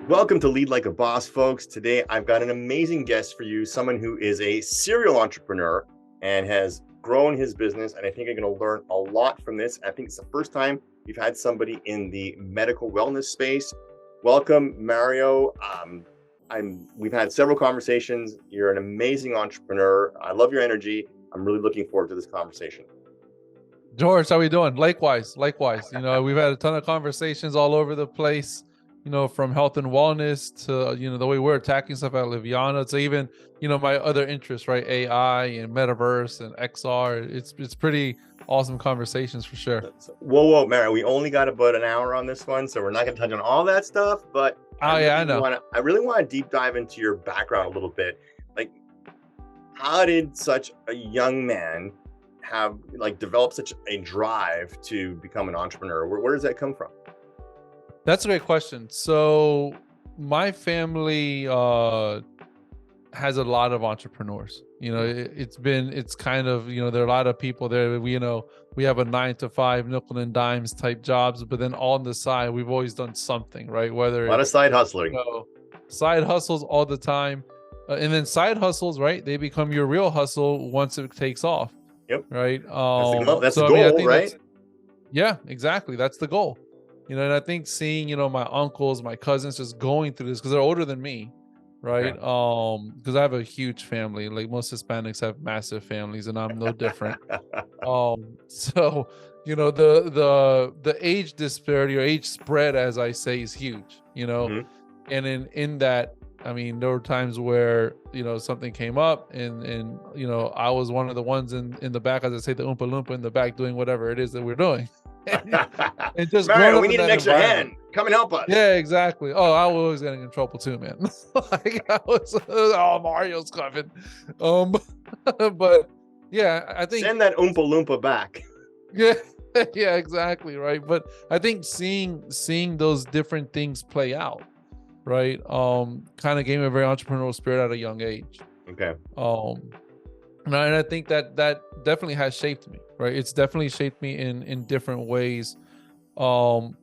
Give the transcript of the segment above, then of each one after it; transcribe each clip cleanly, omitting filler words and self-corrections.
Welcome to Lead Like a Boss, folks. Today, I've got an amazing guest for you, someone who is a serial entrepreneur and has grown his business. And I think you're going to learn a lot from this. I think it's the first time we've had somebody in the medical wellness space. Welcome, Mario. We've had several conversations. You're an amazing entrepreneur. I love your energy. I'm really looking forward to this conversation. George, how we doing? Likewise. We've had a ton of conversations all over the place, from health and wellness to, the way we're attacking stuff at Liviana to even, my other interests, right? AI and metaverse and XR. It's pretty awesome conversations for sure. Whoa, Mario, we only got about an hour on this one, so we're not going to touch on all that stuff, but I know. I really want to deep dive into your background a little bit. Like, how did such a young man have developed such a drive to become an entrepreneur? Where does that come from? That's a great question. So my family has a lot of entrepreneurs. It's kind of, there are a lot of people there. We have a 9-to-5 nickel and dimes type jobs, but then on the side, we've always done something, right? Whether a lot of side hustling, side hustles all the time. And then side hustles, right? They become your real hustle once it takes off. Yep. Right. That's the goal, right? Yeah, exactly. That's the goal. And I think seeing, my uncles, my cousins just going through this because they're older than me, right? Okay. Because I have a huge family. Like most Hispanics have massive families, and I'm no different. So the age disparity or age spread, as I say, is huge. Mm-hmm. And in that, I mean, there were times where, something came up and I was one of the ones in the back, as I say, the Oompa Loompa in the back doing whatever it is that we're doing. And just Mario, we need an extra hand. Come and help us. Yeah, exactly. Oh, I was always getting in trouble too, man. Mario's coming. But yeah, I think send that Oompa Loompa back. Yeah, yeah, exactly, right. But I think seeing those different things play out, right, kind of gave me a very entrepreneurial spirit at a young age. Okay. And I think that definitely has shaped me, right? It's definitely shaped me in different ways. From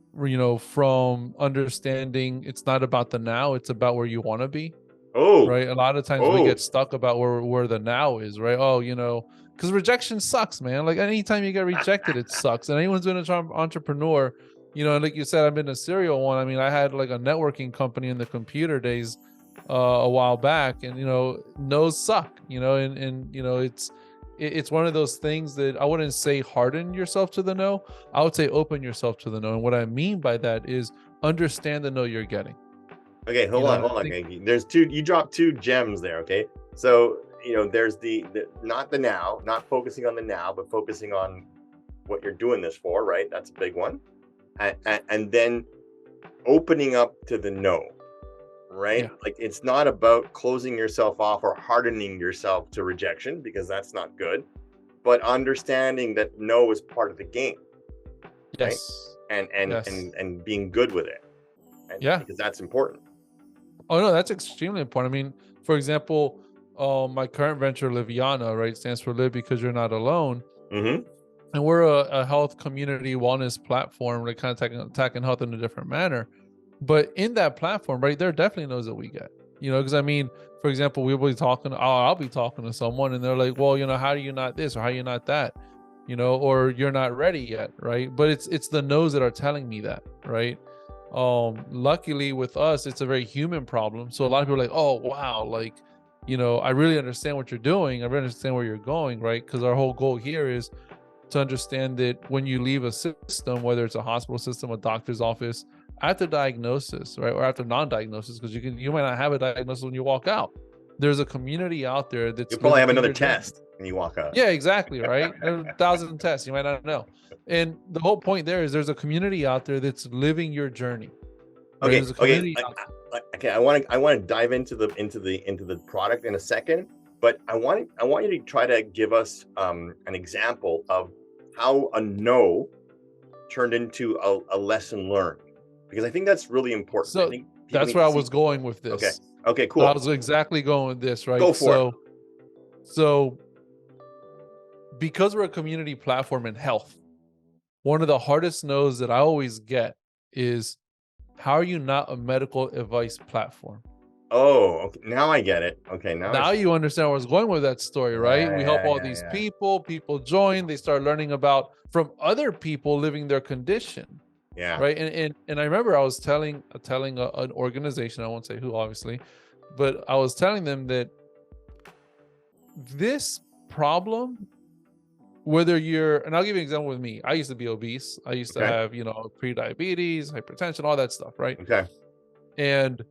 understanding it's not about the now, it's about where you want to be. Right. A lot of times we get stuck about where the now is, right? Because rejection sucks, man. Like anytime you get rejected, it sucks. And anyone's been an entrepreneur, and like you said, I've been a serial one. I mean, I had like a networking company in the computer days a while back, and no's suck, and it's one of those things that I wouldn't say harden yourself to the no. I would say open yourself to the no. And what I mean by that is understand the no you're getting. Okay, hold on. Okay. There's you dropped two gems there. Okay. So, there's the not the now, not focusing on the now, but focusing on what you're doing this for, right? That's a big one. And then opening up to the no, right? Yeah. Like it's not about closing yourself off or hardening yourself to rejection, because that's not good, but understanding that no is part of the game. Yes. Right? And being good with it. Yeah. Because that's important. Oh no, that's extremely important. I mean, for example, my current venture, Liviana, right, stands for Live Because You're Not Alone. Mm-hmm. And we're a health community wellness platform that kind of attacking health in a different manner. But in that platform, right, there are definitely knows that we get, because I mean, for example, I'll be talking to someone and they're like, well, how are you not this or how are you not that, or you're not ready yet, right? But it's the no's that are telling me that, right? Luckily with us, it's a very human problem. So a lot of people are like, oh, wow, like, I really understand what you're doing. I really understand where you're going, right? Because our whole goal here is to understand that when you leave a system, whether it's a hospital system, a doctor's office, after diagnosis, right, or after non-diagnosis, because you might not have a diagnosis when you walk out. There's a community out there that's you'll probably have another test when you walk out. Yeah, exactly, right. There's 1,000 tests you might not know, and the whole point there is there's a community out there that's living your journey. Right? Okay. I want to dive into the product in a second, but I want you to try to give us an example of how a no turned into a lesson learned, because I think that's really important. So that's where I was going with this. Okay, cool. So I was exactly going with this, right? Go for it. So because we're a community platform in health, one of the hardest no's that I always get is, how are you not a medical advice platform? Oh, okay. Now I get it. Okay, now Now you understand where I was going with that story, right? yeah, We help yeah, all yeah, these yeah. people join, they start learning about from other people living their condition, Yeah. right? And I remember I was telling an organization, I won't say who, obviously, but I was telling them that this problem, whether you're, and I'll give you an example with me. I used to be obese. I used to Okay. have, pre-diabetes, hypertension, all that stuff, right? Okay. And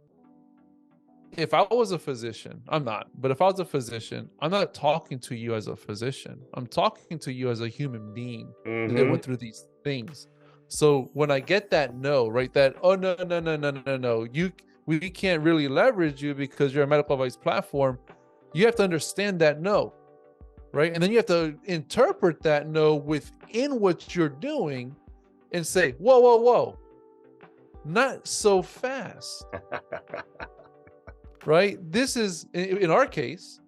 if I was a physician, I'm not, but if I was a physician, I'm not talking to you as a physician. I'm talking to you as a human being that Mm-hmm. went through these things. So when I get that no, right, that, oh, no, no, no, no, no, no, we can't really leverage you because you're a medical advice platform. You have to understand that no, right? And then you have to interpret that no within what you're doing and say, whoa, whoa, whoa, not so fast, right? This is, in our case,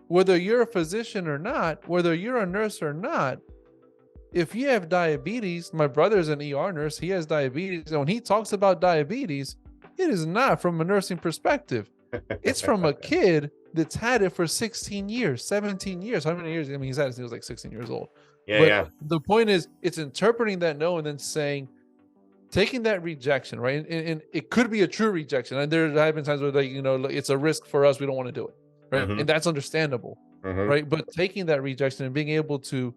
whether you're a physician or not, whether you're a nurse or not, if you have diabetes, my brother's an ER nurse, he has diabetes. And when he talks about diabetes, it is not from a nursing perspective. It's from a kid that's had it for 16 years, 17 years. How many years? I mean, he's had it since he was like 16 years old. Yeah, But yeah. the point is, it's interpreting that no and then saying, taking that rejection, right? And it could be a true rejection. And there have been times where, like, it's a risk for us. We don't want to do it, right? Mm-hmm. And that's understandable, Mm-hmm. right? But taking that rejection and being able to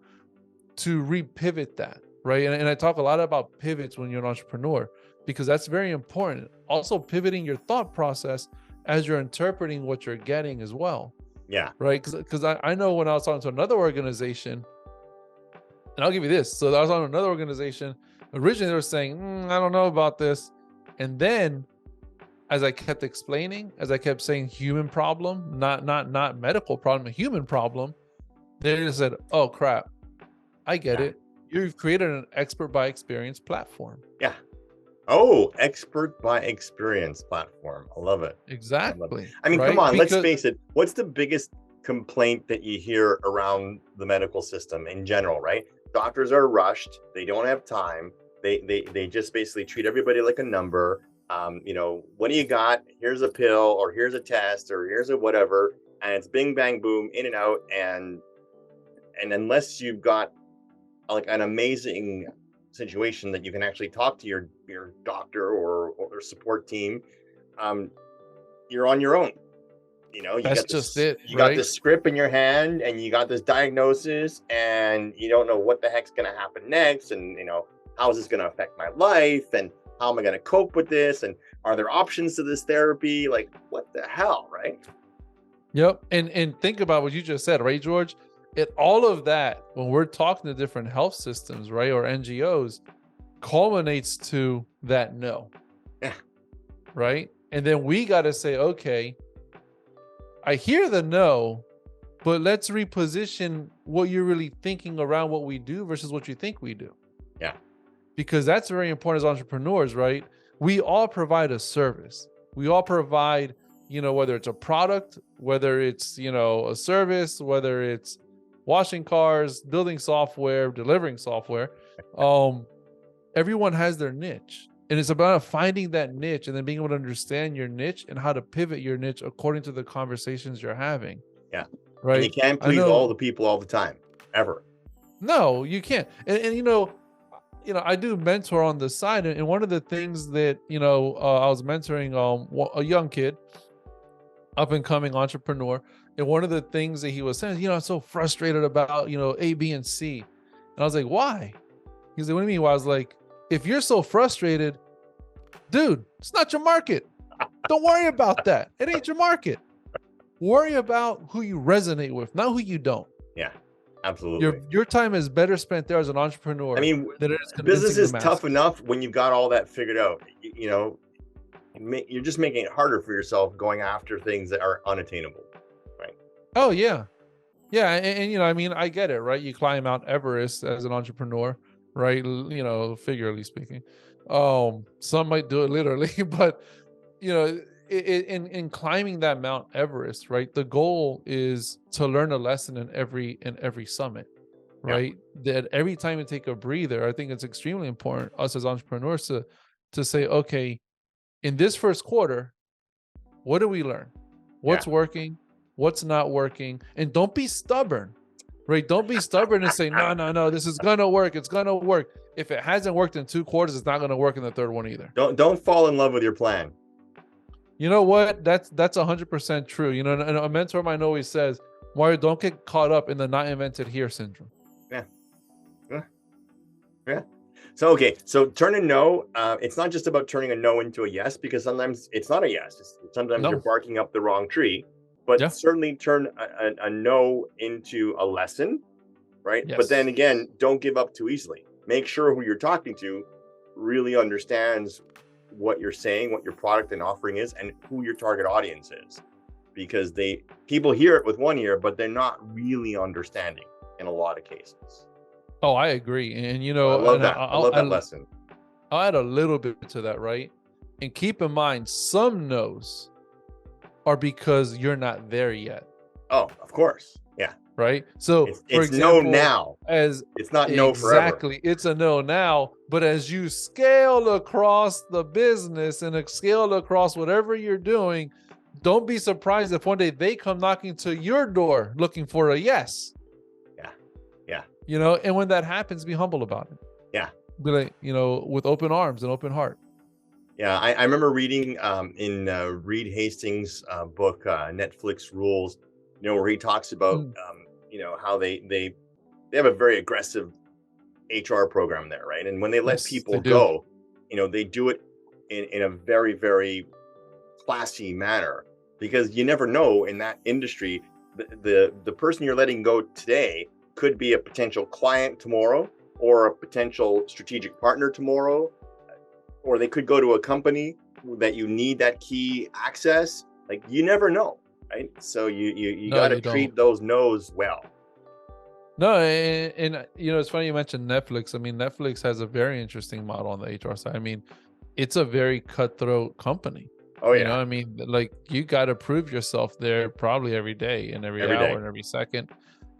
repivot that, right? And I talk a lot about pivots when you're an entrepreneur, because that's very important. Also, pivoting your thought process as you're interpreting what you're getting as well, Yeah. right? Because I know when I was talking to another organization, and I'll give you this. So I was on another organization. Originally, they were saying, I don't know about this. And then as I kept explaining, as I kept saying human problem, not medical problem, a human problem, they just said, oh, crap. I get Yeah. it. You've created an expert by experience platform. Yeah. Oh, expert by experience platform. I love it. I love it. Exactly. I mean, come Right. on, let's Because face it. What's the biggest complaint that you hear around the medical system in general, right? Doctors are rushed. They don't have time. They just basically treat everybody like a number. What do you got? Here's a pill, or here's a test, or here's a whatever, and it's bing bang boom, in and out. And unless you've got like an amazing situation that you can actually talk to your doctor or support team, um you're on your own. You that's got just this it. you got Right. this script in your hand, and you got this diagnosis, and you don't know what the heck's going to happen next, and how is this going to affect my life, and how am I going to cope with this, and are there options to this therapy? Like, what the hell, right? Yep. And think about what you just said, right, George? All of that, when we're talking to different health systems, right, or NGOs, culminates to that no. Yeah. Right. And then we got to say, okay, I hear the no, but let's reposition what you're really thinking around what we do versus what you think we do. Yeah. Because that's very important as entrepreneurs, right? We all provide a service. We all provide, whether it's a product, whether it's, a service, whether it's washing cars, building software, delivering software. Everyone has their niche. And it's about finding that niche and then being able to understand your niche and how to pivot your niche according to the conversations you're having. Yeah. And you Right. can't I please all know. the people all the time, ever. No, you can't. And I do mentor on the side. And one of the things that, I was mentoring a young kid, up and coming entrepreneur. And one of the things that he was saying, I'm so frustrated about, A, B, and C. And I was like, why? He's like, what do you mean? Well, I was like, if you're so frustrated, dude, it's not your market. Don't worry about that. It ain't your market. Worry about who you resonate with, not who you don't. Yeah, absolutely. Your time is better spent there as an entrepreneur I mean, than it is business convincing the is tough masses. enough when you've got all that figured out. You're just making it harder for yourself going after things that are unattainable, right? Oh yeah. Yeah. And I mean, I get it, right? You climb Mount Everest as an entrepreneur, right? Figuratively speaking. Some might do it literally, but in climbing that Mount Everest, right? The goal is to learn a lesson in every summit, Yeah. right? That every time you take a breather, I think it's extremely important us as entrepreneurs to say, okay, in this first quarter, what do we learn? What's working? What's not working? And don't be stubborn, right? Don't be stubborn and say, no, this is going to work. It's going to work. If it hasn't worked in 2 quarters, it's not going to work in the third one either. Don't fall in love with your plan. You know what? That's 100% true. You know, and a mentor of mine always says, Mario, don't get caught up in the not invented here syndrome. Yeah. So, okay. So turn a no. It's not just about turning a no into a yes, because sometimes it's not a yes. Sometimes you're barking up the wrong tree, but certainly turn a no into a lesson, right? But then again, don't give up too easily. Make sure who you're talking to really understands what you're saying, what your product and offering is, and who your target audience is, because people hear it with one ear, but they're not really understanding in a lot of cases. Oh, I agree. And you know, I love that. I love that lesson. I'll add a little bit to that, right? And keep in mind, some no's are because you're not there yet. Oh, of course. Yeah. Right. So for example, no now. As it's not no forever. Exactly. It's a no now. But as you scale across the business and scale across whatever you're doing, don't be surprised if one day they come knocking to your door looking for a yes. Yeah. You know, and when that happens, be humble about it. Yeah. Be like, you know, with open arms and open heart. Yeah. I remember reading in Reed Hastings' book, Netflix Rules, you know, where he talks about, you know, how they have a very aggressive HR program there, right? And when they let people go, you know, they do it in a very, very classy manner, because you never know in that industry, the person you're letting go today could be a potential client tomorrow, or a potential strategic partner tomorrow, or they could go to a company that you need that key access. Like, you never know, right? So you got to treat those no's well. No, and you know, it's funny you mentioned Netflix. I mean, Netflix has a very interesting model on the HR side. I mean, it's a very cutthroat company. Oh yeah. You know, I mean, like, you got to prove yourself there probably every day and every hour and every second.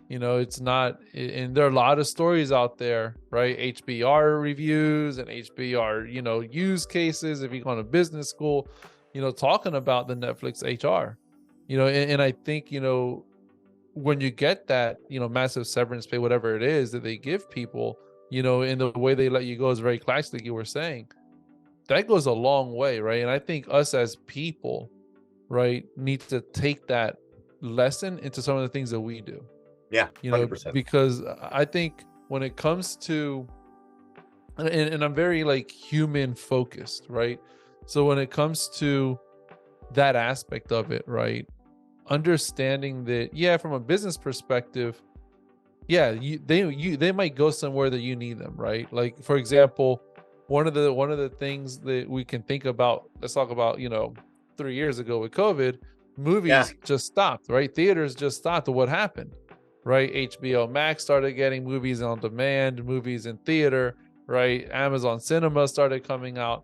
You know, it's not, and there are a lot of stories out there, right? HBR reviews and HBR, you know, use cases. If you go to business school, you know, talking about the Netflix HR, you know, and I think, you know, when you get that, you know, massive severance pay, whatever it is that they give people, you know, in the way they let you go is very classic, like you were saying. That goes a long way, right? And I think us as people, right, need to take that lesson into some of the things that we do. Yeah, 100%. You know, because I think when it comes to, and I'm very like human focused, right? So when it comes to that aspect of it, right, understanding that, yeah, from a business perspective, yeah, they might go somewhere that you need them, right? Like, for example, one of the things that we can think about, let's talk about, you know, 3 years ago with COVID, movies just stopped, right? Theaters just stopped. What happened? Right? HBO Max started getting movies on demand, movies in theater, right? Amazon Cinema started coming out,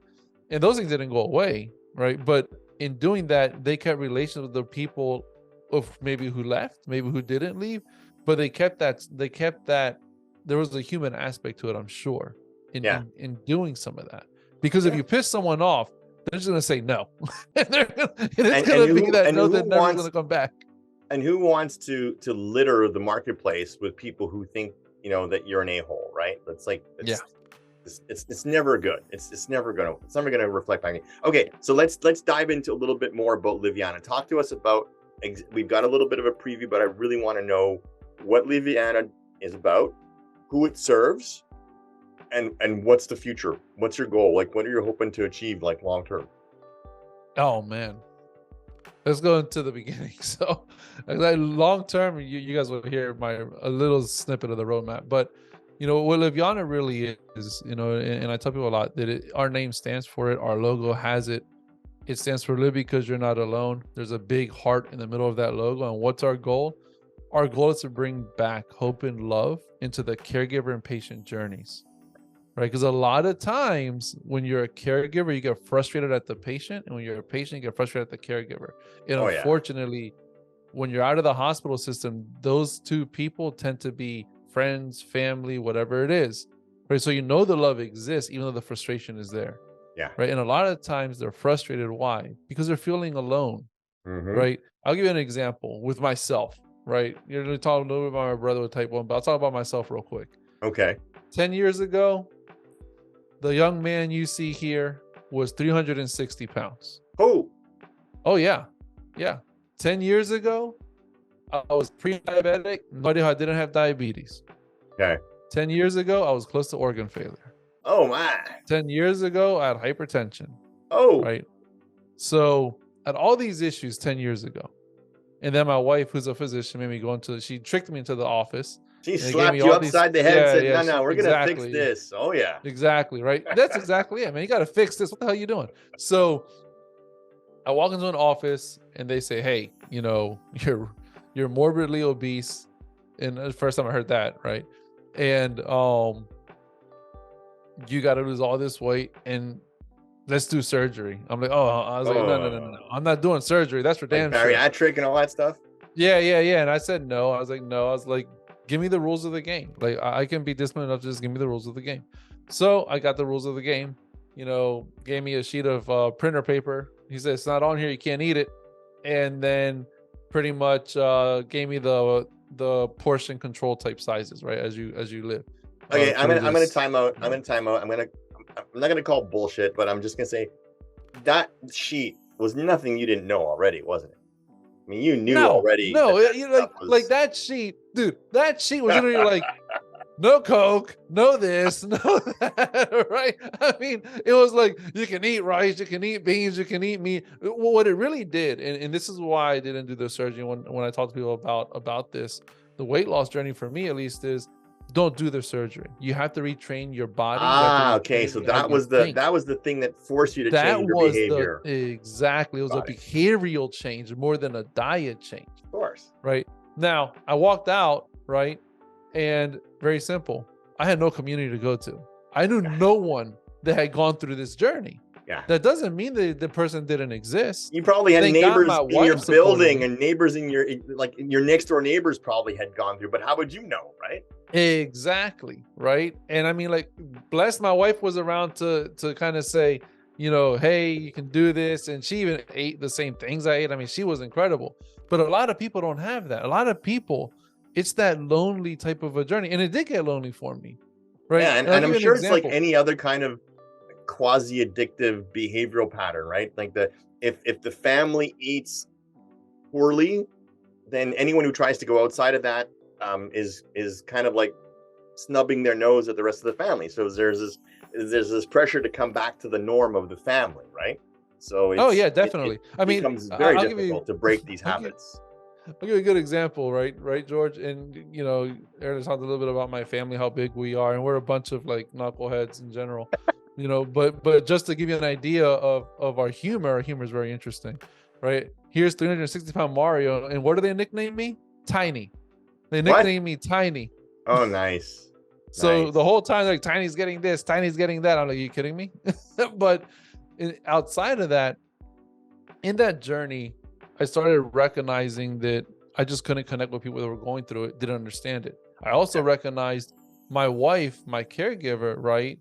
and those things didn't go away, right? But in doing that, they kept relations with the people of maybe who left, maybe who didn't leave, but they kept that there was a human aspect to it, I'm sure, in doing some of that. Because if you piss someone off, they're just gonna say no. and it's gonna be that no that never gonna come back. And who wants to litter the marketplace with people who think, you know, that you're an a-hole, right? That's like, it's never good. It's never gonna reflect on you. Okay, so let's dive into a little bit more about Liviana. Talk to us about. We've got a little bit of a preview, but I really want to know what Liviana is about, who it serves, and what's the future. What's your goal? Like, what are you hoping to achieve, like, long term? Oh man. Let's go into the beginning. So, like, long term, you guys will hear a little snippet of the roadmap. But, you know, what Liviana really is, you know, and I tell people a lot that our name stands for it. Our logo has it. It stands for Live Because You're Not Alone. There's a big heart in the middle of that logo. And what's our goal? Our goal is to bring back hope and love into the caregiver and patient journeys. Right? Because a lot of times when you're a caregiver, you get frustrated at the patient. And when you're a patient, you get frustrated at the caregiver. And unfortunately, when you're out of the hospital system, those two people tend to be friends, family, whatever it is. Right? So you know the love exists, even though the frustration is there. Yeah. right? And a lot of times they're frustrated. Why? Because they're feeling alone, Mm-hmm. right? I'll give you an example with myself, right? You're going to talk a little bit about my brother with type 1, but I'll talk about myself real quick. Okay. 10 years ago, the young man you see here was 360 pounds. Oh. Oh, yeah. Yeah. 10 years ago, I was pre-diabetic. No idea how I didn't have diabetes. Okay. 10 years ago, I was close to organ failure. Oh my. 10 years ago, I had hypertension, Oh. right? So I had all these issues 10 years ago. And then my wife, who's a physician, made me go she tricked me into the office. She And it gave me slapped you all these, upside the head and said, yeah, no, we're going to fix exactly. this. Oh, yeah. Exactly, right? That's exactly it, man. You got to fix this. What the hell are you doing? So I walk into an office and they say, hey, you're morbidly obese. And the first time I heard that, right? And you got to lose all this weight and let's do surgery. I'm like, oh, I was like, no. I'm not doing surgery. That's for Like damn sure. bariatric and all that stuff? Yeah. And I said no. I was like, give me the rules of the game. Like I can be disciplined enough to just give me the rules of the game. So I got the rules of the game, gave me a sheet of printer paper. He said, it's not on here. You can't eat it. And then pretty much gave me the portion control type sizes, right? As you live. Okay, I'm gonna time out. I'm not gonna call bullshit, but I'm just gonna say that sheet was nothing you didn't know already, wasn't it? I mean, you knew already. No, that like that sheet, dude. That sheet was literally like, no Coke, no this, no that, right? I mean, it was like you can eat rice, you can eat beans, you can eat meat. Well, what it really did, and this is why I didn't do the surgery when I talk to people about this, the weight loss journey for me at least is don't do the surgery. You have to retrain your body. Okay. So that was the thing that forced you to change your behavior. Exactly. It was a behavioral change more than a diet change. Of course. Right. Now I walked out, right? And very simple. I had no community to go to. I knew no one that had gone through this journey. Yeah. That doesn't mean that the person didn't exist. You probably had neighbors in your building and neighbors in your next door neighbors probably had gone through, but how would you know, right? Exactly. Right. And I mean, like, bless my wife was around to kind of say, hey, you can do this. And she even ate the same things I ate. I mean, she was incredible. But a lot of people don't have that. A lot of people, it's that lonely type of a journey. And it did get lonely for me. Right. Yeah. And I'm sure it's like any other kind of quasi-addictive behavioral pattern, right? Like if the family eats poorly, then anyone who tries to go outside of that is kind of like snubbing their nose at the rest of the family. So there's this pressure to come back to the norm of the family, right? So yeah, definitely. I mean, it becomes very difficult to break these habits. I'll give you a good example, right, George? And Aaron talked a little bit about my family, how big we are, and we're a bunch of like knuckleheads in general. But just to give you an idea of our humor is very interesting, right? Here's 360-pound Mario, and what do they nickname me? Tiny. They nickname me Tiny. Oh, nice. So the whole time, like, Tiny's getting this, Tiny's getting that. I'm like, are you kidding me? But outside of that, in that journey, I started recognizing that I just couldn't connect with people that were going through it, didn't understand it. I also recognized my wife, my caregiver, right?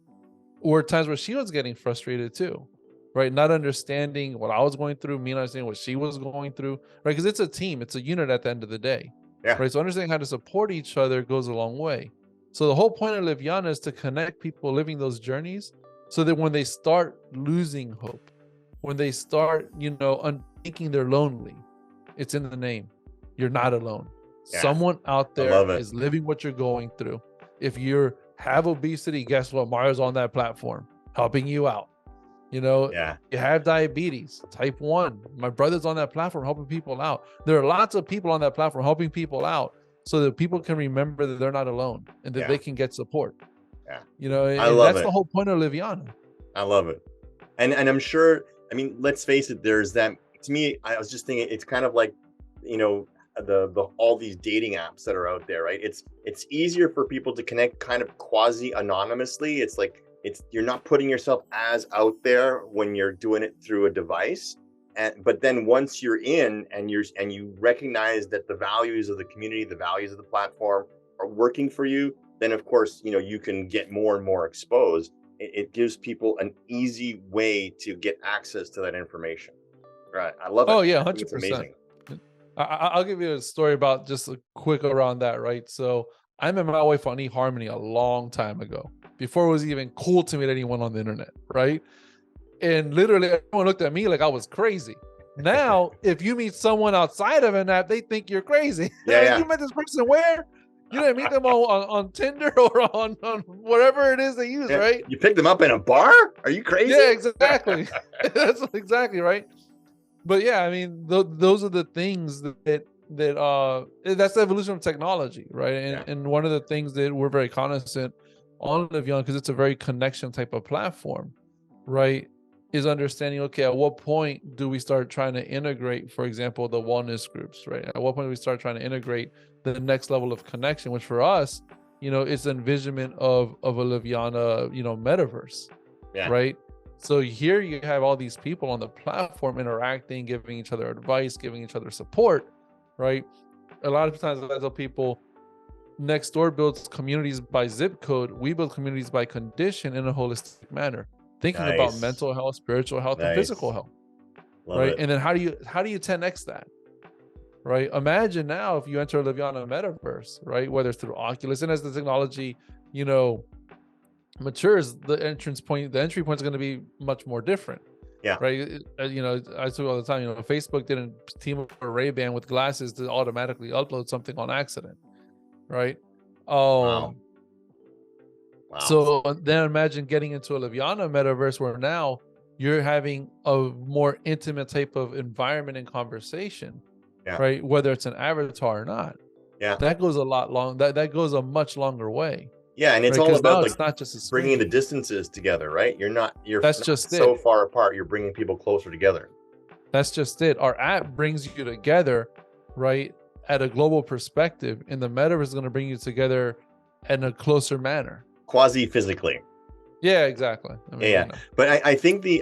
Or times where she was getting frustrated too, right? Not understanding what I was going through, me not understanding what she was going through, right? Because it's a team, it's a unit at the end of the day, right? So understanding how to support each other goes a long way. So the whole point of Liviana is to connect people living those journeys so that when they start losing hope, when they start, thinking they're lonely, it's in the name. You're not alone. Yeah. Someone out there is living what you're going through. If you have obesity, guess what? Mario's on that platform helping you out. You have diabetes, type 1. My brother's on that platform helping people out. There are lots of people on that platform helping people out so that people can remember that they're not alone and that they can get support. Yeah. That's the whole point of Liviana. I love it. And I'm sure, I mean, let's face it, there's that, to me, I was just thinking, it's kind of like, the all these dating apps that are out there, right? It's easier for people to connect kind of quasi anonymously. It's like you're not putting yourself as out there when you're doing it through a device. But then once you're in and you recognize that the values of the community, the values of the platform are working for you, then of course, you can get more and more exposed. it gives people an easy way to get access to that information. Right. I love it. Oh yeah, I think it's 100%. amazing. I'll give you a story about just a quick around that, right? So I met my wife on eHarmony a long time ago, before it was even cool to meet anyone on the internet, right? And literally everyone looked at me like I was crazy. Now, if you meet someone outside of an app, they think you're crazy. Yeah, Like, yeah. you met this person where? You didn't meet them on Tinder or on whatever it is they use, Yeah. right? You picked them up in a bar? Are you crazy? Yeah, exactly. That's exactly right. But yeah, I mean, those are the things that's the evolution of technology, right? Yeah. And one of the things that we're very cognizant on Live Young, because it's a very connection type of platform, right? Is understanding, okay, at what point do we start trying to integrate, for example, the wellness groups, right? At what point do we start trying to integrate the next level of connection, which for us, is envisionment of a Liviana, metaverse, Yeah. right? So here you have all these people on the platform interacting, giving each other advice, giving each other support, right? A lot of times I tell people, Nextdoor builds communities by zip code. We build communities by condition in a holistic manner, thinking about Nice. mental health, spiritual health, and physical Nice. health, Love right? it. And then how do you 10x that, right? Imagine now if you enter Liviana metaverse, right? Whether it's through Oculus, and as the technology, matures, the entry point is going to be much more different. Yeah. Right. I say all the time, Facebook didn't team up a Ray-Ban with glasses to automatically upload something on accident. Right. Wow. So then imagine getting into a Liviana metaverse where now you're having a more intimate type of environment and conversation. Yeah. Right. Whether it's an avatar or not. Yeah. That goes a lot long. That goes a much longer way. Yeah, and it's right? all about now like it's not just a bringing the screen. distances together, right? You're That's not just so it. far apart. You're bringing people closer together. That's just it. Our app brings you together, right, at a global perspective, and the metaverse is going to bring you together in a closer manner. Quasi physically. Yeah, exactly. I mean, Yeah. But I think the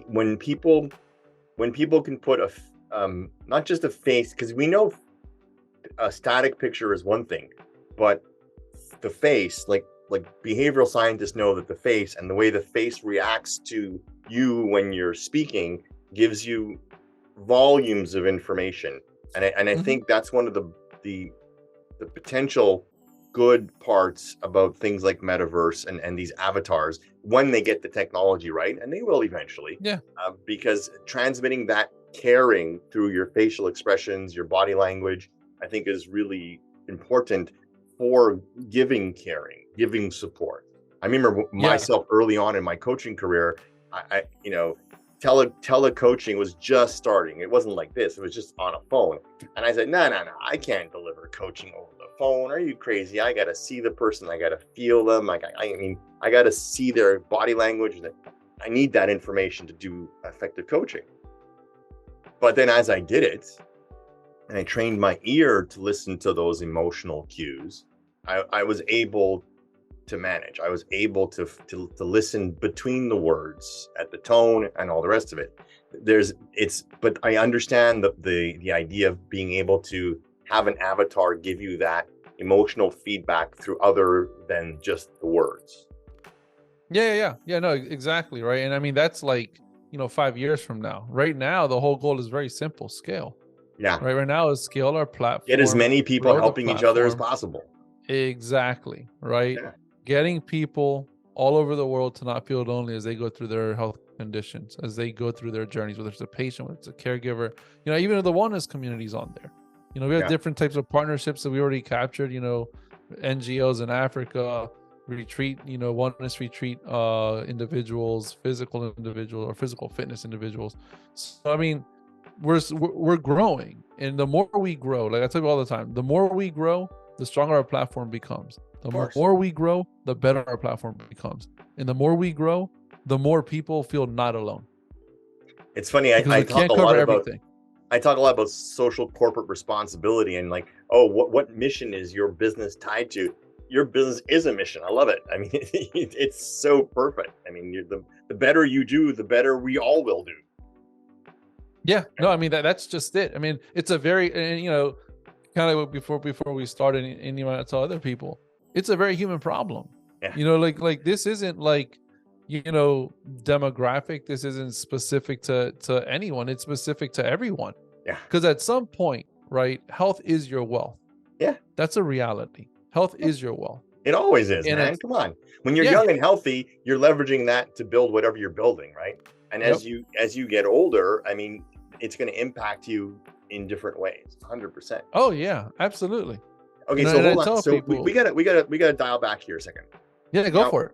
when people can put not just a face, because we know a static picture is one thing, but the face, like behavioral scientists know that the face and the way the face reacts to you when you're speaking gives you volumes of information, and I think that's one of the potential good parts about things like metaverse and these avatars when they get the technology right, and they will eventually. Yeah. Because transmitting that caring through your facial expressions, your body language, I think is really important for giving caring, giving support. I remember myself early on in my coaching career, I telecoaching was just starting. It wasn't like this. It was just on a phone. And I said, no, I can't deliver coaching over the phone. Are you crazy? I got to see the person. I got to feel them. I got to see their body language. I need that information to do effective coaching. But then as I did it, and I trained my ear to listen to those emotional cues, I was able to manage. I was able to listen between the words, at the tone, and all the rest of it. But I understand the idea of being able to have an avatar give you that emotional feedback through other than just the words. Yeah. No, exactly. Right. And I mean, that's like, 5 years from now. Right now, the whole goal is very simple: scale. Yeah. Right now is scale our platform. Get as many people helping each other as possible. Exactly. Right. Yeah. Getting people all over the world to not feel lonely as they go through their health conditions, as they go through their journeys, whether it's a patient, whether it's a caregiver, even the wellness communities on there. We have different types of partnerships that we already captured, NGOs in Africa, retreat, wellness retreat individuals, physical individuals, or physical fitness individuals. So, I mean, we're growing, and the more we grow, like I tell you all the time, the more we grow, the stronger our platform becomes. The more we grow, the better our platform becomes. And the more we grow, the more people feel not alone. It's funny. I talk a lot about social corporate responsibility and like, what mission is your business tied to? Your business is a mission. I love it. I mean, it's so perfect. I mean, the better you do, the better we all will do. Yeah. No, I mean, that's just it. I mean, it's a very, kind of before we started, and you want to tell other people, it's a very human problem. Yeah. Like this isn't like, demographic. This isn't specific to anyone. It's specific to everyone. Yeah. Because at some point, right, health is your wealth. Yeah. That's a reality. Health is your wealth. It always is, And man. it's Come on. When you're yeah, young and healthy, you're leveraging that to build whatever you're building, right? And yep. as you get older, I mean, it's going to impact you in different ways. 100%. Oh yeah, absolutely. Okay, so And I hold on. tell So people, we gotta dial back here a second. yeah, go Now, for it.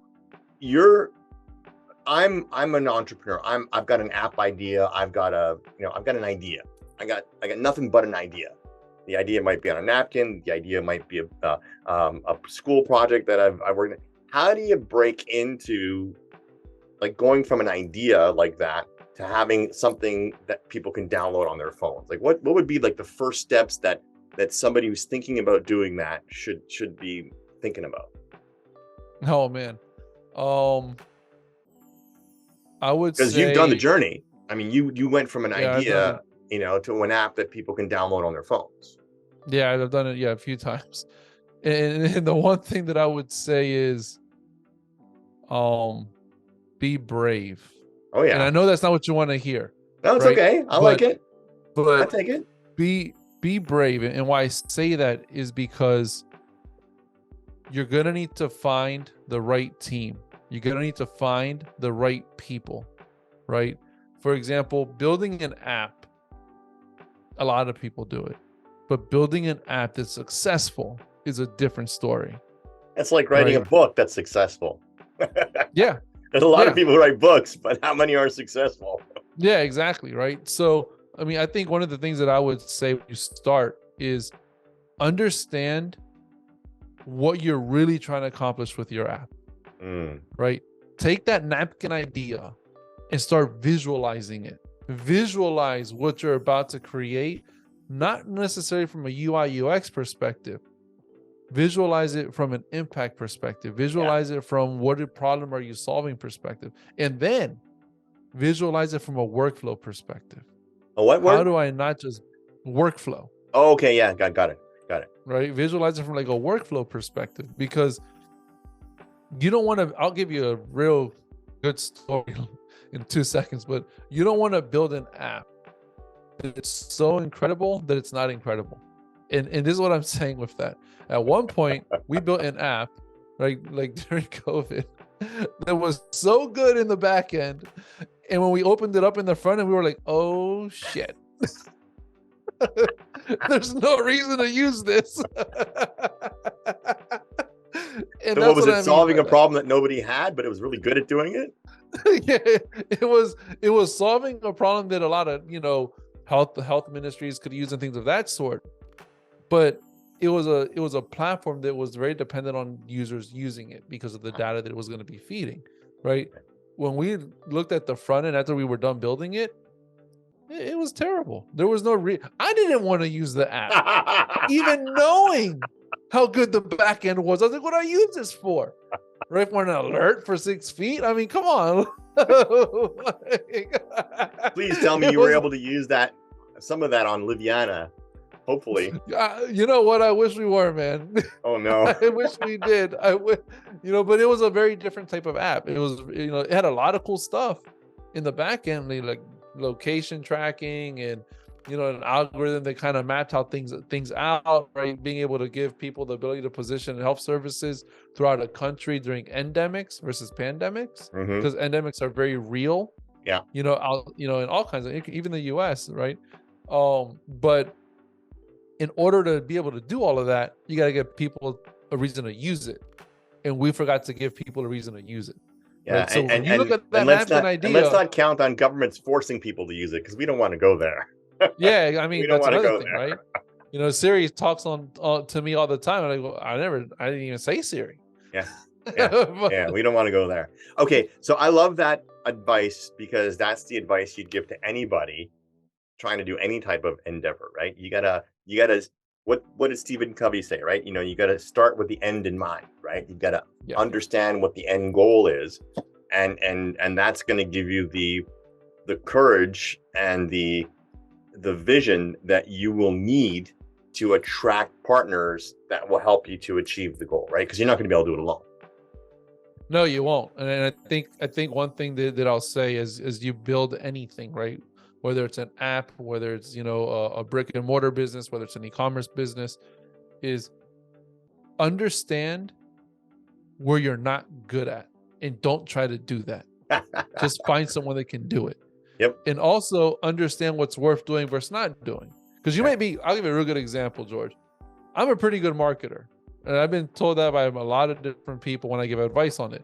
I'm an entrepreneur. I've got an app idea. I've got an idea. I got nothing but an idea. The idea might be on a napkin. The idea might be a school project that I've worked on. How do you break into like going from an idea like that to having something that people can download on their phones? Like what would be like the first steps that somebody who's thinking about doing that should be thinking about? Oh man. I would Because you've done the say, journey. I mean, you went from an yeah, I've done it. idea, to an app that people can download on their phones. Yeah, I've done it, yeah, a few times. And the one thing that I would say is, um, be brave. Oh And yeah. I know that's not what you want to hear, No, it's right? okay. I like But it. I but take it. be brave. And why I say that is because you're gonna need to find the right team. You're gonna need to find the right people, right? For example, building an app, a lot of people do it, but building an app that's successful is a different story, It's like writing a right? book that's successful. Yeah, There's a lot of yeah, people who write books, but how many are successful? yeah, exactly, right? So, I mean, I think one of the things that I would say when you start is understand what you're really trying to accomplish with your app, Mm, right? Take that napkin idea and start visualizing it. Visualize what you're about to create, not necessarily from a UI UX perspective. Visualize it from an impact perspective. yeah. Visualize it from what problem are you solving perspective. And then visualize it from a workflow perspective. Oh, what How word? do I not just workflow, Oh, okay. Yeah. Got it. Got it. right? Visualize it from like a workflow perspective, because you don't want to, I'll give you a real good story in 2 seconds, but you don't want to build an app that's so incredible that it's not incredible. And this is what I'm saying with that. At one point, we built an app, right, like during COVID, that was so good in the back end. And when we opened it up in the front end, we were like, oh shit. There's no reason to use this. And So what that's was what it? I mean Solving by a that. problem that nobody had, but it was really good at doing it? Yeah, it was solving a problem that a lot of health ministries could use and things of that sort. But it was a platform that was very dependent on users using it because of the data that it was going to be feeding, right? When we looked at the front end after we were done building it, it was terrible. There was no I didn't want to use the app, even knowing how good the back end was. I was like, what do I use this for? Right, for an alert for 6 feet? I mean, come on. Please tell me It you were was, able to use some of that on Liviana. Hopefully. you know what? I wish we were, man. Oh no. I wish we did. But it was a very different type of app. It was, it had a lot of cool stuff in the back end, like location tracking and an algorithm that kind of mapped how things out, right? Being able to give people the ability to position health services throughout a country during endemics versus pandemics, Hmm. because endemics are very real. Yeah. In all kinds of, even the US, right? But in order to be able to do all of that, you got to give people a reason to use it, and we forgot to give people a reason to use it. Yeah. Right. So when you look at And that napkin let's idea, not count on governments forcing people to use it because we don't want to go there. yeah, I We mean don't that's want to another go thing, there. right? Siri talks to me all the time. And I go, I didn't even say Siri. Yeah. Yeah. Yeah. We don't want to go there. Okay. So I love that advice because that's the advice you'd give to anybody trying to do any type of endeavor, right? You gotta, what did Stephen Covey say, right? You gotta start with the end in mind, right? You gotta Yeah. understand what the end goal is. And that's going to give you the courage and the vision that you will need to attract partners that will help you to achieve the goal, right? Because you're not going to be able to do it alone. No, you won't. And I think one thing that I'll say is you build anything, right? Whether it's an app, whether it's a brick and mortar business, whether it's an e-commerce business, is understand where you're not good at and don't try to do that. Just find someone that can do it. Yep. And also understand what's worth doing versus not doing. Because you Yeah. may be, I'll give you a real good example, George. I'm a pretty good marketer. And I've been told that by a lot of different people when I give advice on it.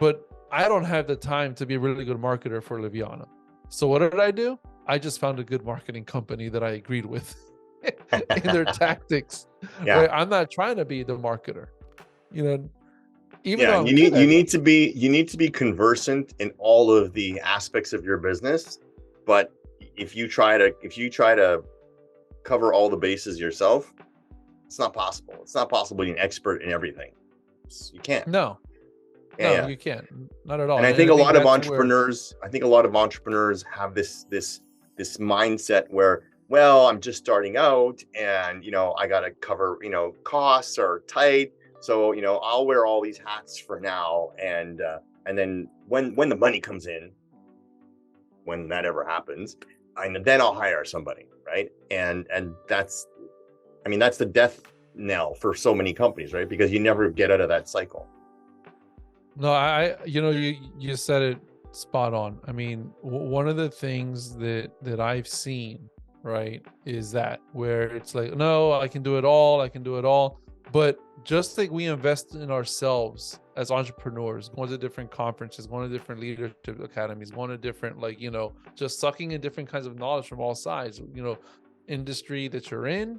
But I don't have the time to be a really good marketer for Liviana. So what did I do? I just found a good marketing company that I agreed with in their tactics. Yeah. Right? I'm not trying to be the marketer. Even Yeah, though I'm good you at need to be conversant in all of the aspects of your business. But if you try to cover all the bases yourself, it's not possible. It's not possible to be an expert in everything. You can't. No, Yeah. you can't. Not at all. And I And think I a think lot of that's where, entrepreneurs have this mindset where, well, I'm just starting out and I got to cover, costs are tight. So, I'll wear all these hats for now and then when the money comes in, when that ever happens, and then I'll hire somebody, right? And that's the death knell for so many companies, right? Because you never get out of that cycle. no, you said it spot on. I mean, one of the things that I've seen, right, is that where it's like, no, I can do it all. But just like we invest in ourselves as entrepreneurs, going to different conferences, going to different leadership academies, going to different, just sucking in different kinds of knowledge from all sides, industry that you're in,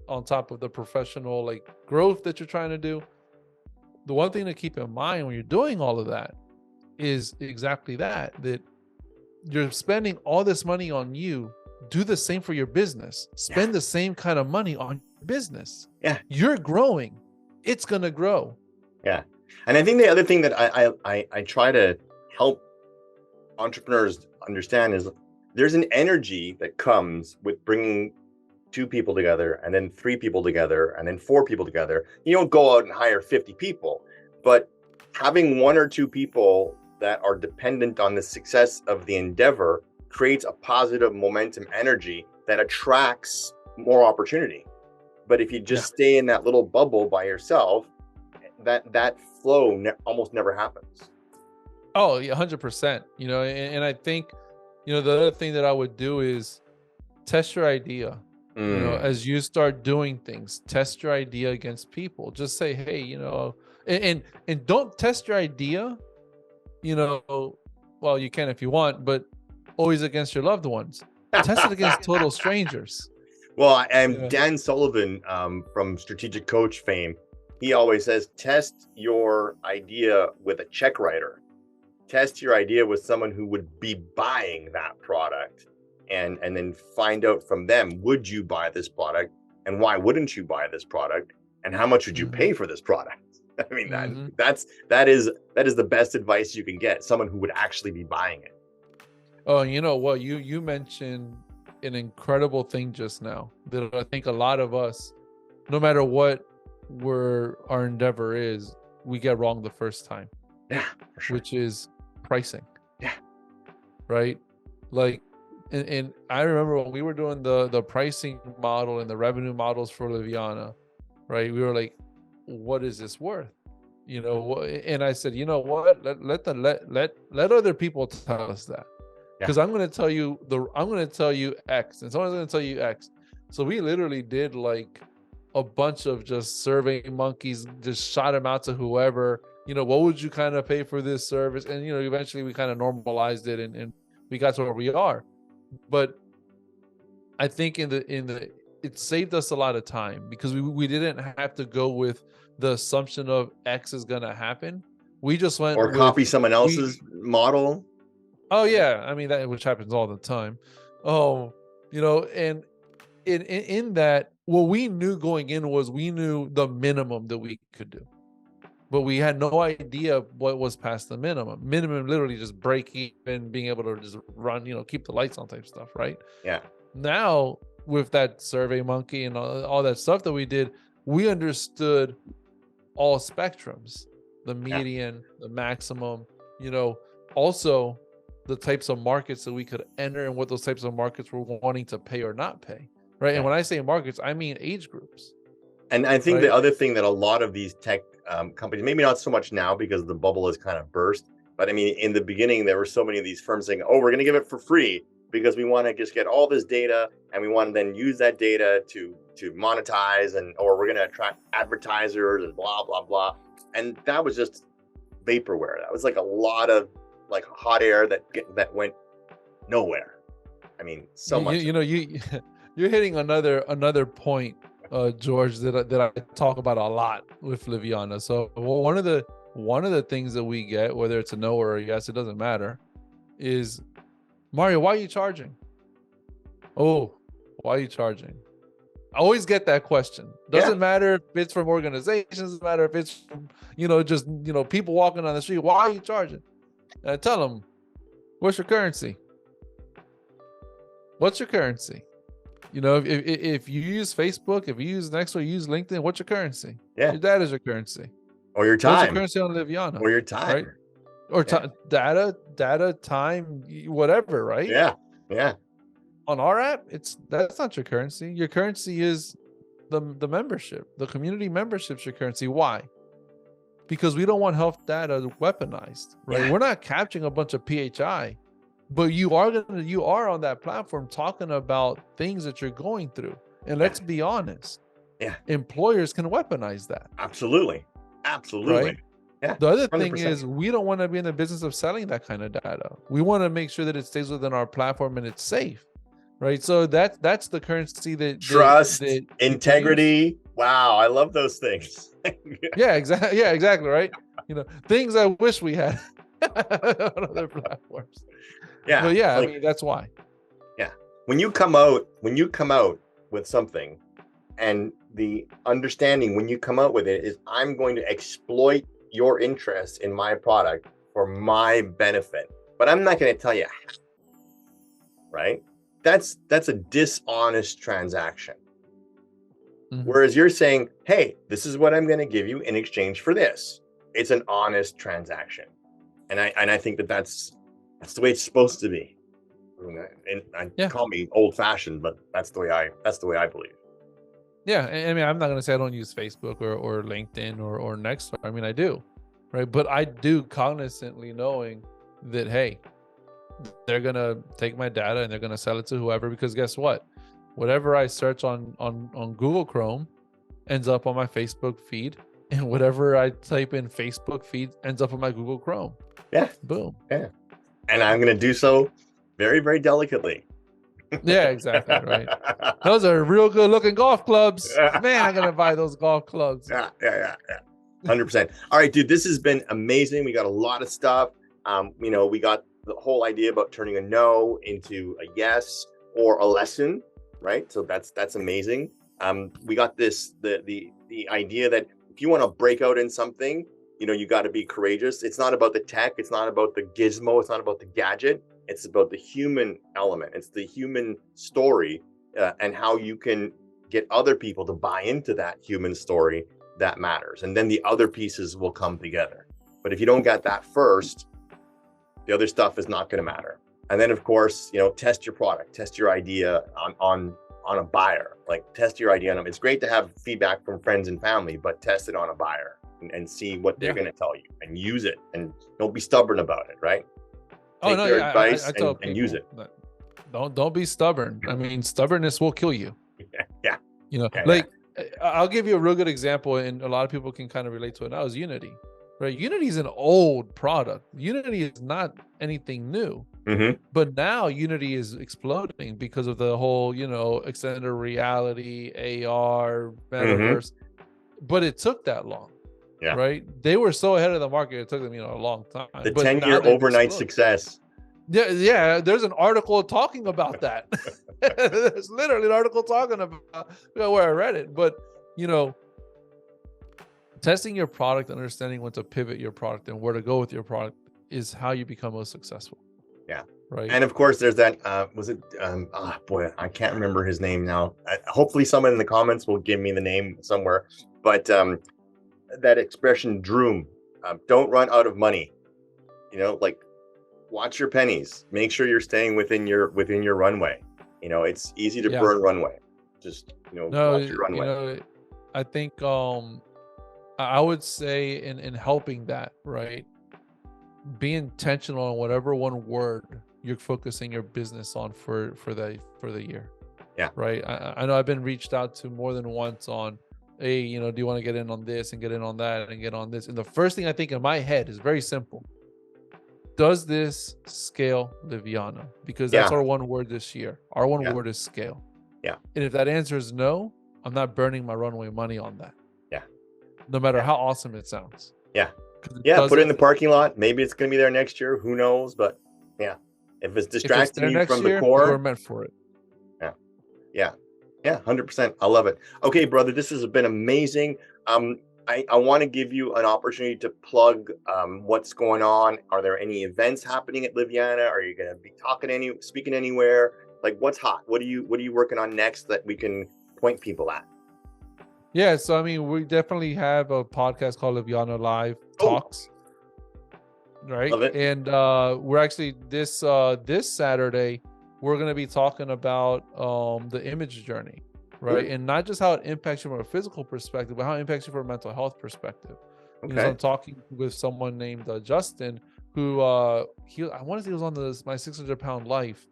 on top of the professional growth that you're trying to do. The one thing to keep in mind when you're doing all of that is exactly that you're spending all this money on you. Do the same for your business. Spend the same kind of money on your business. Yeah. You're growing. It's going to grow. Yeah. And I think the other thing that I try to help entrepreneurs understand is there's an energy that comes with bringing 2 people together and then 3 people together and then 4 people together. You don't go out and hire 50 people, but having 1 or 2 people that are dependent on the success of the endeavor creates a positive momentum energy that attracts more opportunity. But if you just stay in that little bubble by yourself, that flow almost never happens. Oh, yeah, 100%. And I think, the other thing that I would do is test your idea. As you start doing things, test your idea against people. Just say, hey, and don't test your idea, well, you can if you want, but always against your loved ones. Test it against total strangers. Well, and Dan Sullivan from Strategic Coach fame, he always says, test your idea with a check writer. Test your idea with someone who would be buying that product. And then find out from them, would you buy this product and why wouldn't you buy this product and how much would you pay for this product? I mean, that is the best advice you can get, someone who would actually be buying it. Oh, you know what, you mentioned an incredible thing just now that I think a lot of us, no matter what our endeavor is, we get wrong the first time. Yeah, for sure. Which is pricing. Yeah. Right? And I remember when we were doing the pricing model and the revenue models for Liviana, right? We were like, what is this worth? And I said, you know what? Let other people tell us that. Because I'm going to tell you X and someone's going to tell you X. So we literally did a bunch of just survey monkeys, just shot them out to whoever, what would you kind of pay for this service? And, eventually we kind of normalized it and we got to where we are. But I think it saved us a lot of time because we didn't have to go with the assumption of X is going to happen. We just went or copy someone else's model. Oh yeah. I mean, that, which happens all the time. Oh, and in that, what we knew going in was we knew the minimum that we could do, but we had no idea what was past the minimum. Minimum literally just break even, being able to just run, keep the lights on type stuff, right? Yeah. Now with that survey monkey and all that stuff that we did, we understood all spectrums. the median, the maximum, also the types of markets that we could enter and what those types of markets we're wanting to pay or not pay, right? Yeah. And when I say markets, I mean age groups. And I think Right. the other thing that a lot of these tech companies, maybe not so much now because the bubble has kind of burst, but I mean, in the beginning, there were so many of these firms saying, oh, we're going to give it for free because we want to just get all this data and we want to then use that data to monetize, or we're going to attract advertisers and blah, blah, blah. And that was just vaporware. That was like a lot of like hot air that went nowhere. I mean, so much. You're hitting another point, George, that I talk about a lot with Liviana. So one of the things that we get, whether it's a no or a yes, it doesn't matter, is, Mario, why are you charging? Oh, why are you charging? I always get that question. Doesn't matter if it's from organizations, doesn't matter if it's from, just, people walking on the street. Why are you charging? And I tell them, what's your currency? What's your currency? If you use Facebook, if you use Nextdoor, you use LinkedIn, what's your currency? Yeah. Your data's your currency. Or your time. What's your currency on Liviana? Or your time. Right? Or data, time, whatever, right? Yeah. Yeah. On our app, that's not your currency. Your currency is the membership. The community membership's your currency. Why? Because we don't want health data weaponized, right? Yeah. We're not capturing a bunch of PHI, but you are on that platform talking about things that you're going through. And let's be honest. Yeah. Employers can weaponize that. Absolutely. Right? Yeah. The other 100%. thing is, we don't want to be in the business of selling that kind of data. We want to make sure that it stays within our platform and it's safe. Right. So that's the currency that trust, integrity. Wow, I love those things. Yeah, exactly. Yeah, exactly. Right. Things I wish we had on other platforms. Yeah. But yeah, I mean, that's why. Yeah. When you come out with something, and the understanding when you come out with it is, I'm going to exploit your interest in my product for my benefit, but I'm not going to tell you how. Right? That's a dishonest transaction. Mm-hmm. Whereas you're saying, hey, this is what I'm going to give you in exchange for this. It's an honest transaction. And I think that's the way it's supposed to be. Call me old fashioned, but that's the way I believe. Yeah. I mean, I'm not going to say I don't use Facebook or LinkedIn or Nextdoor. I mean, I do. Right. But I do cognizantly knowing that, hey, they're going to take my data and they're going to sell it to whoever, because guess what? Whatever I search on Google Chrome ends up on my Facebook feed, and whatever I type in Facebook feed ends up on my Google Chrome. Yeah. Boom. Yeah. And I'm going to do so very, very delicately. Yeah, exactly. Right. Those are real good looking golf clubs. Man, I'm going to buy those golf clubs. Yeah. 100%. All right, dude, this has been amazing. We got a lot of stuff. We got the whole idea about turning a no into a yes or a lesson, right? So that's amazing. We got the idea that if you want to break out in something, you got to be courageous. It's not about the tech. It's not about the gizmo. It's not about the gadget. It's about the human element. It's the human story, and how you can get other people to buy into that human story that matters. And then the other pieces will come together. But if you don't get that first, the other stuff is not going to matter. And then, of course, test your product, test your idea on a buyer. Like, test your idea on them. It's great to have feedback from friends and family, but test it on a buyer and see what they're going to tell you, and use it. And don't be stubborn about it, right? Take their advice and use it. Don't be stubborn. I mean, stubbornness will kill you. Yeah. I'll give you a real good example, and a lot of people can kind of relate to it now, is Unity. Right? Unity is an old product. Unity is not anything new. Mm-hmm. But now Unity is exploding because of the whole, extended reality, AR, metaverse. Mm-hmm. But it took that long. Yeah. Right? They were so ahead of the market, it took them, a long time. The 10-year overnight success. Yeah. There's an article talking about that. There's literally an article talking about where I read it. But, testing your product, understanding when to pivot your product and where to go with your product is how you become most successful. Yeah. Right. And of course, there's that, I can't remember his name now. Hopefully someone in the comments will give me the name somewhere. But that expression, droom, Don't run out of money. Like, watch your pennies. Make sure you're staying within your runway. It's easy to burn runway. Just No, watch your runway. I think I would say in helping that, right? Be intentional on whatever one word you're focusing your business on for the year. Yeah. Right. I know I've been reached out to more than once on, hey, do you want to get in on this and get in on that and get on this? And the first thing I think in my head is very simple. Does this scale Liviana? Because that's our one word this year. Our one word is scale. Yeah. And if that answer is no, I'm not burning my runway money on that. Yeah. No matter how awesome it sounds. Yeah. Yeah. Put it in the parking lot. Maybe it's going to be there next year. Who knows? But yeah, if it's distracting you from the core, we're meant for it. Yeah, 100%. I love it. Okay, brother, this has been amazing. I want to give you an opportunity to plug what's going on. Are there any events happening at Liviana? Are you going to be speaking anywhere? Like, what's hot? What are you working on next that we can point people at? Yeah, so I mean, we definitely have a podcast called Liviana Live Talks. Right. Love it. And we're actually this Saturday, we're going to be talking about the image journey, right? And not just how it impacts you from a physical perspective, but how it impacts you from a mental health perspective. So I'm talking with someone named Justin, who I want to say he was on my 600-pound life,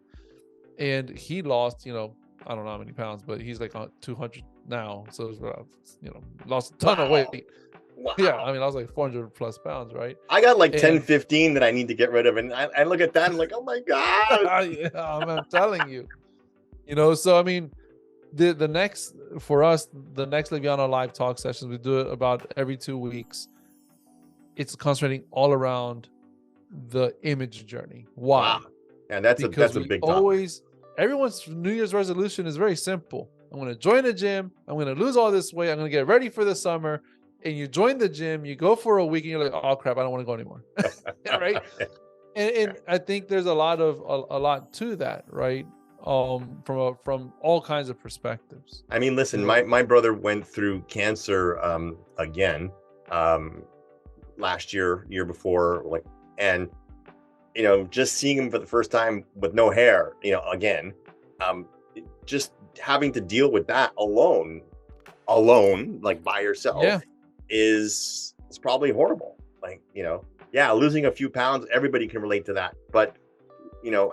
and he lost, I don't know how many pounds, but he's like on 200 now. So lost a ton of weight. Wow. Yeah, I mean, I was like 400 plus pounds, right? I got like 10, 15 that I need to get rid of. And I look at that and I'm like, oh my God. Yeah, I'm telling you. So I mean, the next Liviana Live Talk sessions, we do it about every 2 weeks. It's concentrating all around the image journey. Why? Wow. Yeah, that's a big topic. Everyone's New Year's resolution is very simple. I'm going to join a gym. I'm going to lose all this weight. I'm going to get ready for the summer. And you join the gym, you go for a week, and you're like, oh crap, I don't want to go anymore. Right? And I think there's a lot to that, right? From all kinds of perspectives. I mean, listen, my brother went through cancer again last year before, and just seeing him for the first time with no hair, again, just having to deal with that alone, like by yourself. Is probably horrible. Losing a few pounds, everybody can relate to that. But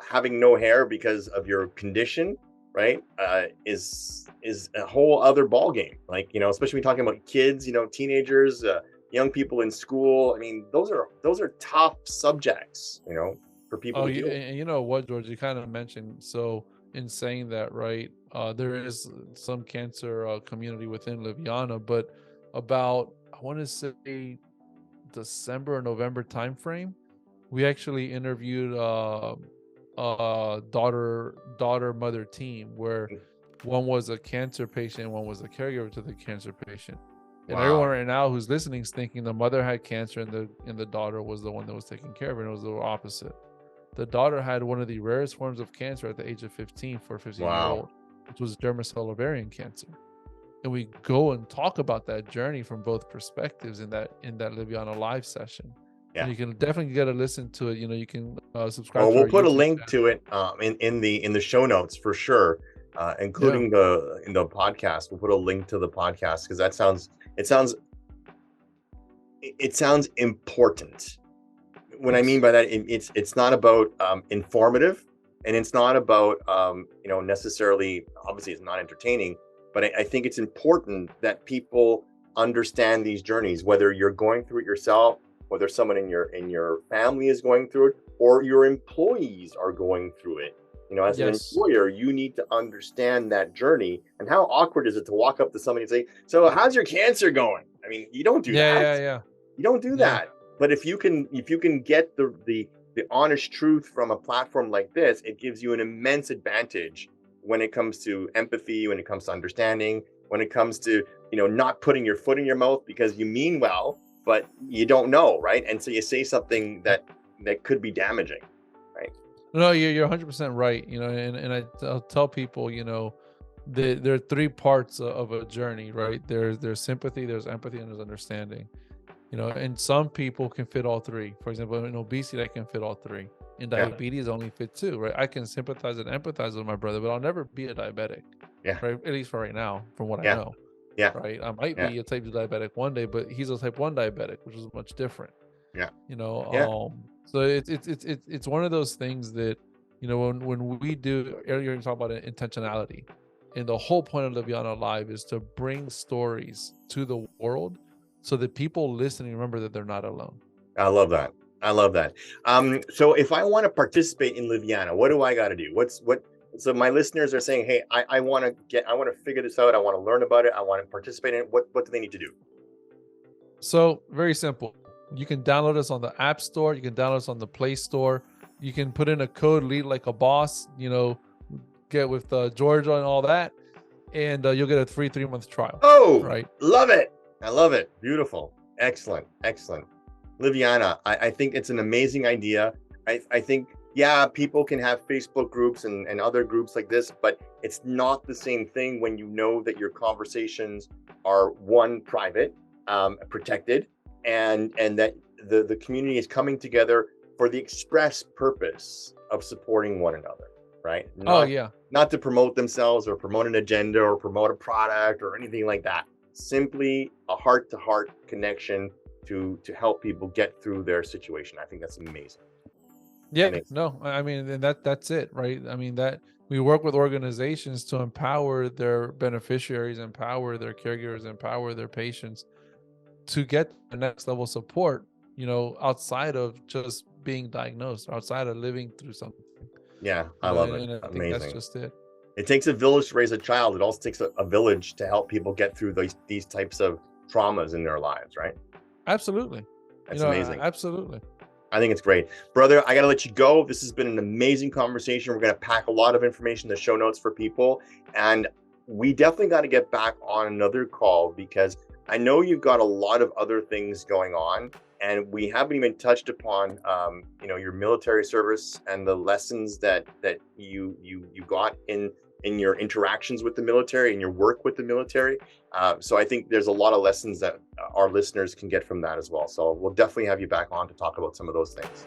having no hair because of your condition, right, is a whole other ball game. Especially when talking about kids, teenagers, young people in school. I mean, those are tough subjects, for people to deal with. And you know what, George, you kind of mentioned. So in saying that, right, there is some cancer community within Liviana, but about, I want to say, December or November timeframe, we actually interviewed a daughter-mother team where one was a cancer patient, one was a caregiver to the cancer patient. And everyone right now who's listening is thinking the mother had cancer and the daughter was the one that was taking care of it, and it was the opposite. The daughter had one of the rarest forms of cancer at the age of 15 for a 15-year-old, which was germ cell ovarian cancer. And we go and talk about that journey from both perspectives in that Liviana Live session. Yeah. And you can definitely get a listen to it. You can subscribe. Well, we'll put a link to it in the show notes for sure, including in the podcast. We'll put a link to the podcast because it sounds important. What I mean by that, it's not about informative, and it's not about necessarily, obviously it's not entertaining. But I think it's important that people understand these journeys, whether you're going through it yourself, whether someone in your family is going through it, or your employees are going through it. As an employer, you need to understand that journey. And how awkward is it to walk up to somebody and say, "So how's your cancer going?" I mean, you don't do that. Yeah. You don't do that. But if you can get the honest truth from a platform like this, it gives you an immense advantage when it comes to empathy, when it comes to understanding, when it comes to, not putting your foot in your mouth because you mean well, but you don't know, right? And so you say something that could be damaging, right? No, you're 100% right. And I'll tell people, there are three parts of a journey, right? There's sympathy, there's empathy, and there's understanding. And some people can fit all three. For example, in obesity, I can fit all three. In Yeah. diabetes, I only fit two, right? I can sympathize and empathize with my brother, but I'll never be a diabetic, Yeah. right? At least for right now, from what I Yeah. know, Yeah. right? I might Yeah. be a type 2 diabetic one day, but he's a type 1 diabetic, which is much different. Yeah. You know, Yeah. so it's one of those things that, when we do, earlier you talk about intentionality, and the whole point of Liviana Live is to bring stories to the world so that people listening remember that they're not alone. I love that. I love that. So if I want to participate in Liviana, what do I got to do? So my listeners are saying, hey, I want to figure this out. I want to learn about it. I want to participate in it. What do they need to do? So very simple. You can download us on the App Store. You can download us on the Play Store. You can put in a code, lead like a boss, get with Georgia and all that, and you'll get a free 3-month trial. Oh, right. Love it. I love it. Beautiful. Excellent. Excellent. Liviana, I think it's an amazing idea. I think, yeah, people can have Facebook groups and other groups like this, but it's not the same thing when you know that your conversations are, one, private, protected, and that the community is coming together for the express purpose of supporting one another, right? Not to promote themselves or promote an agenda or promote a product or anything like that. Simply a heart-to-heart connection to help people get through their situation. I think that's amazing. Yeah, no, I mean, that's it, right? I mean, that we work with organizations to empower their beneficiaries, empower their caregivers, empower their patients to get the next level support, outside of just being diagnosed, outside of living through something. Yeah, I love it. And I think Amazing. that's just it. It takes a village to raise a child. It also takes a village to help people get through these types of traumas in their lives, right? Absolutely. That's amazing. Absolutely. I think it's great. Brother, I got to let you go. This has been an amazing conversation. We're going to pack a lot of information in the show notes for people. And we definitely got to get back on another call because I know you've got a lot of other things going on. And we haven't even touched upon, your military service and the lessons that you got in your interactions with the military and your work with the military. So I think there's a lot of lessons that our listeners can get from that as well. So we'll definitely have you back on to talk about some of those things.